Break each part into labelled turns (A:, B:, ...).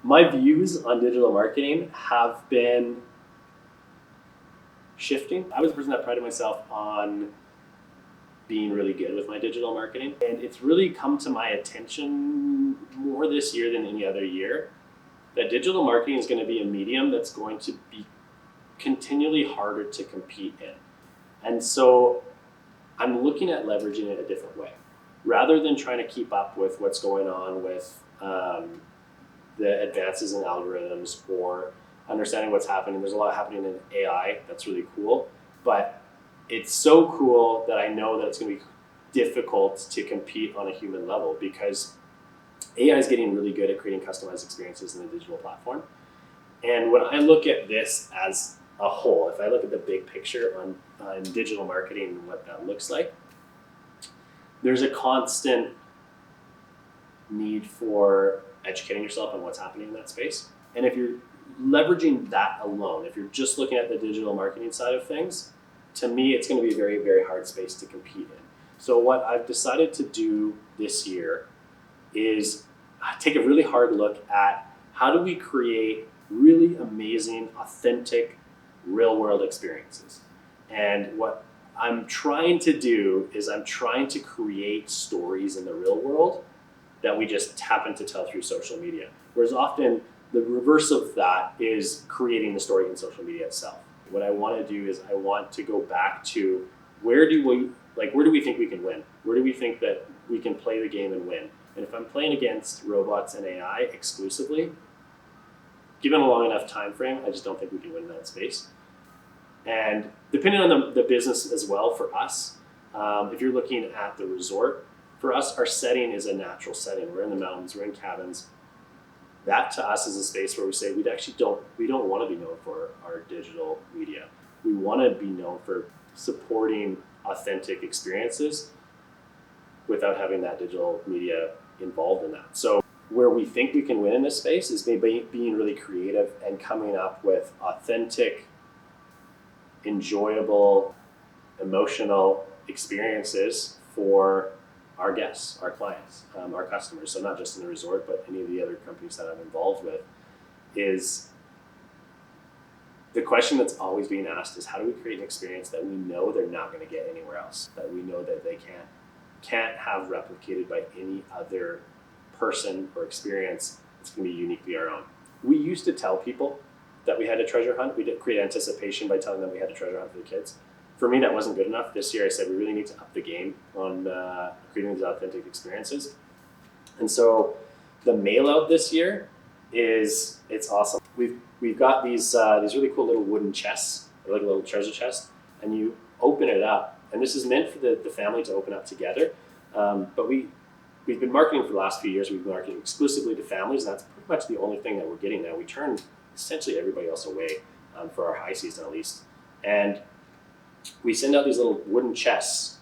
A: My views on digital marketing have been shifting. I was a person that prided myself on being really good with my digital marketing, and it's really come to my attention more this year than any other year that digital marketing is going to be a medium that's going to be continually harder to compete in. And so I'm looking at leveraging it a different way. Rather than trying to keep up with what's going on with the advances in algorithms or understanding what's happening, there's a lot happening in AI that's really cool, but it's so cool that I know that it's going to be difficult to compete on a human level because AI is getting really good at creating customized experiences in the digital platform. And when I look at this as a whole, if I look at the big picture on digital marketing and what that looks like, there's a constant need for educating yourself on what's happening in that space. And if you're leveraging that alone, if you're just looking at the digital marketing side of things, to me, it's going to be a very, very hard space to compete in. So what I've decided to do this year is take a really hard look at how do we create really amazing, authentic, real-world experiences. And what I'm trying to do is I'm trying to create stories in the real world that we just happen to tell through social media. Whereas often the reverse of that is creating the story in social media itself. What I want to do is I want to go back to where do we think we can win? Where do we think that we can play the game and win? And if I'm playing against robots and AI exclusively, given a long enough time frame, I just don't think we can win in that space. And depending on the business as well, for us, if you're looking at the resort, for us, our setting is a natural setting. We're in the mountains, we're in cabins. That to us is a space where we say we don't want to be known for our digital media. We want to be known for supporting authentic experiences without having that digital media involved in that. So where we think we can win in this space is maybe being really creative and coming up with authentic, enjoyable, emotional experiences for our guests, our clients, our customers. So not just in the resort, but any of the other companies that I'm involved with. Is the question that's always being asked is how do we create an experience that we know they're not going to get anywhere else, that we know that they can't have replicated by any other person or experience. It's going to be uniquely our own. We used to tell people that we had a treasure hunt. We did create anticipation by telling them we had a treasure hunt for the kids. For me, that wasn't good enough. This year I said we really need to up the game on creating these authentic experiences. And so the mail out this year it's awesome. We've got these really cool little wooden chests, like a little treasure chest, and you open it up. And this is meant for the family to open up together. But we've been marketing for the last few years. We've been marketing exclusively to families, and that's pretty much the only thing that we're getting now. We turn essentially everybody else away for our high season at least. And we send out these little wooden chests.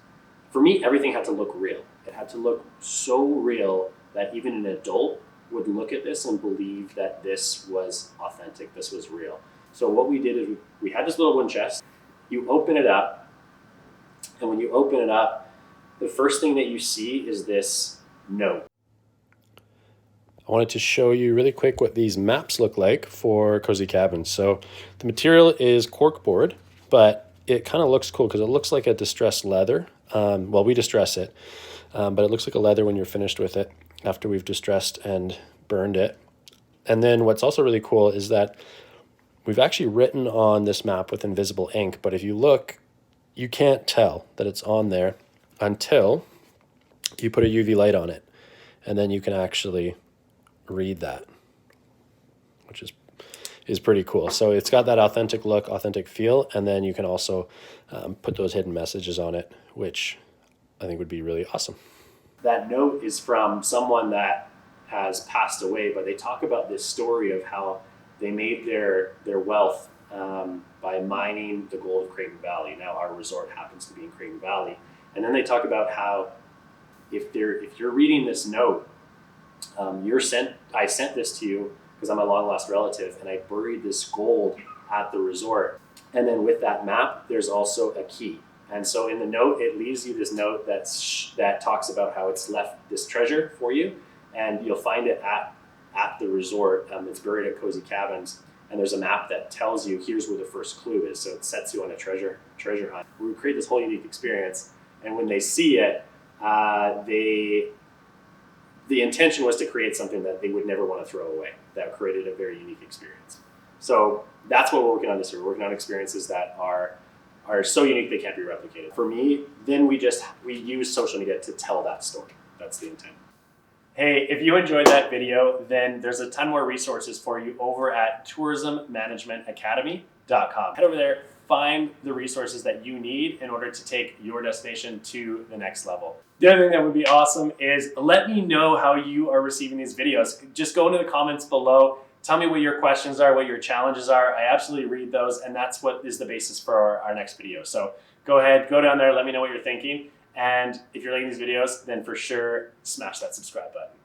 A: For me, everything had to look real. It had to look so real that even an adult would look at this and believe that this was authentic, this was real. So what we did is we had this little wooden chest. You open it up, and when you open it up, the first thing that you see is this note.
B: I wanted to show you really quick what these maps look like for Cozy Cabins. So the material is corkboard, but it kind of looks cool because it looks like a distressed leather. We distress it, but it looks like a leather when you're finished with it after we've distressed and burned it. And then what's also really cool is that we've actually written on this map with invisible ink, but if you look, you can't tell that it's on there until you put a UV light on it. And then you can actually read that, which is pretty cool. So it's got that authentic look, authentic feel, and then you can also put those hidden messages on it, which I think would be really awesome.
A: That note is from someone that has passed away, but they talk about this story of how they made their wealth by mining the gold of Creighton Valley. Now our resort happens to be in Creighton Valley. And then they talk about how if you're reading this note, I sent this to you because I'm a long lost relative, and I buried this gold at the resort. And then with that map, there's also a key. And so in the note, it leaves you this note that talks about how it's left this treasure for you, and you'll find it at the resort. It's buried at Cozy Cabins, and there's a map that tells you here's where the first clue is. So it sets you on a treasure hunt. We create this whole unique experience, and when they see it, the intention was to create something that they would never want to throw away. That created a very unique experience. So that's what we're working on this year. We're working on experiences that are so unique they can't be replicated. For me, then we use social media to tell that story. That's the intent. Hey, if you enjoyed that video, then there's a ton more resources for you over at tourismmanagementacademy.com. Head over there, find the resources that you need in order to take your destination to the next level. The other thing that would be awesome is let me know how you are receiving these videos. Just go into the comments below. Tell me what your questions are, what your challenges are. I absolutely read those, and that's what is the basis for our next video. So go ahead, go down there, let me know what you're thinking. And if you're liking these videos, then for sure, smash that subscribe button.